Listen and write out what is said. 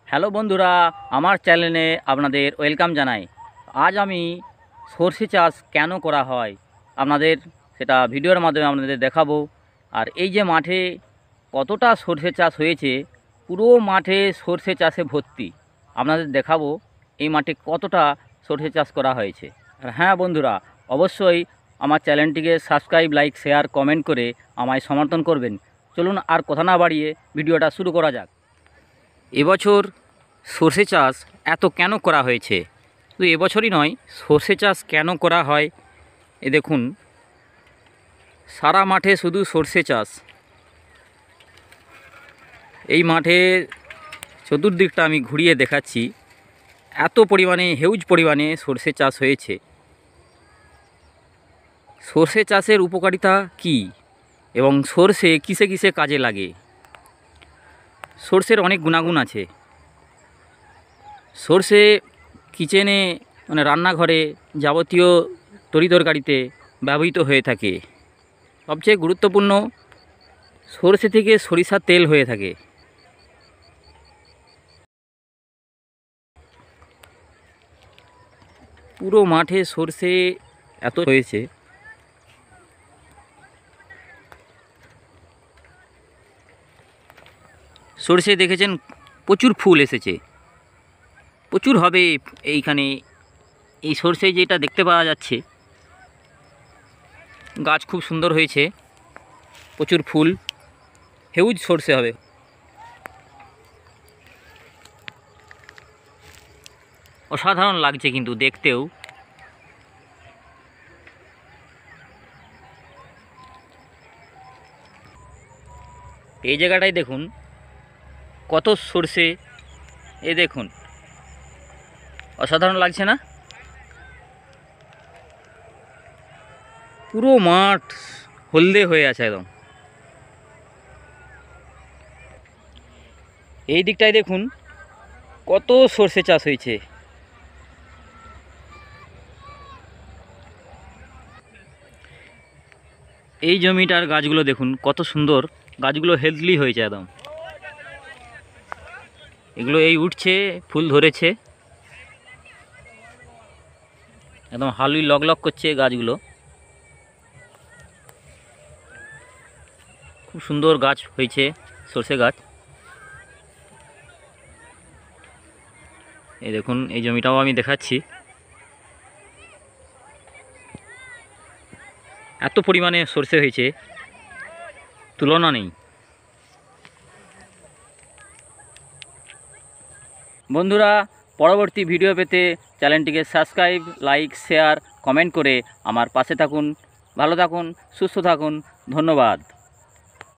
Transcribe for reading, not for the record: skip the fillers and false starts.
Hello বন্ধুরা, আমার চ্যানেলে আপনাদের ওয়েলকাম জানাই। আজ আমি সর্ষে চাষ কেন করা হয় আপনাদের সেটা ভিডিওর মাধ্যমে আপনাদের দেখাবো। আর এই যে মাঠে কতটা সর্ষে চাষ হয়েছে, পুরো মাঠে সর্ষে চাষে ভর্তি, আপনাদের দেখাবো এই মাঠে কতটা সর্ষে চাষ করা হয়েছে। আর হ্যাঁ বন্ধুরা, অবশ্যই আমার চ্যানেলটিকে সাবস্ক্রাইব, লাইক, শেয়ার, কমেন্ট করে আমায় সমর্থন করবেন। চলুন আর কথা না বাড়িয়ে ভিডিওটা শুরু করা যাক। এবছর সর্ষে চাষ এত কেন করা হয়েছে? শুধু এবছরই নয়, সর্ষে চাষ কেন করা হয় এ দেখুন, সারা মাঠে শুধু সর্ষে চাষ। এই মাঠে চতুর্দিকটা আমি ঘুরিয়ে দেখাচ্ছি, এত পরিমাণে হিউজ পরিমাণে সর্ষে চাষ হয়েছে। সর্ষে চাষের উপকারিতা কি এবং সর্ষে কিসে কিসে কাজে লাগে? সর্ষের অনেক গুণাগুণ আছে। সর্ষে কিচেনে মানে রান্নাঘরে যাবতীয় তরিতরকারিতে ব্যবহৃত হয়ে থাকে। সবচেয়ে গুরুত্বপূর্ণ, সর্ষে থেকে সরিষার তেল হয়ে থাকে। পুরো মাঠে সর্ষে এত হয়েছে, সর্ষে দেখেছেন প্রচুর ফুল এসেছে, প্রচুর হবে এইখানে। এই সর্ষে যেটা দেখতে পাওয়া যাচ্ছে, গাছ খুব সুন্দর হয়েছে, প্রচুর ফুল, হিউজ সর্ষে হবে। অসাধারণ লাগছে কিন্তু দেখতেও। এই জায়গাটায় দেখুন কত সর্ষে, এ দেখুন, অসাধারণ লাগছে না? পুরো মাঠ হলদে হয়ে আছে একদম। এই দিকটায় দেখুন কত সর্ষে চাষ হয়েছে। এই জমিটার গাছগুলো দেখুন কত সুন্দর, গাছগুলো হেলদি হয়েছে একদম। এগুলো এই উঠছে, ফুল ধরেছে, একদম হালুই লগলগ করছে গাছগুলো। খুব সুন্দর গাছ হয়েছে সর্ষে গাছ। এই দেখুন, এই জমিটাও আমি দেখাচ্ছি, এত পরিমাণে সর্ষে হয়েছে, তুলনা নেই। বন্ধুরা, পরবর্তী ভিডিও পেতে চ্যানেলটিকে সাবস্ক্রাইব, লাইক, শেয়ার, কমেন্ট করে আমার পাশে থাকুন। ভালো থাকুন, সুস্থ থাকুন। ধন্যবাদ।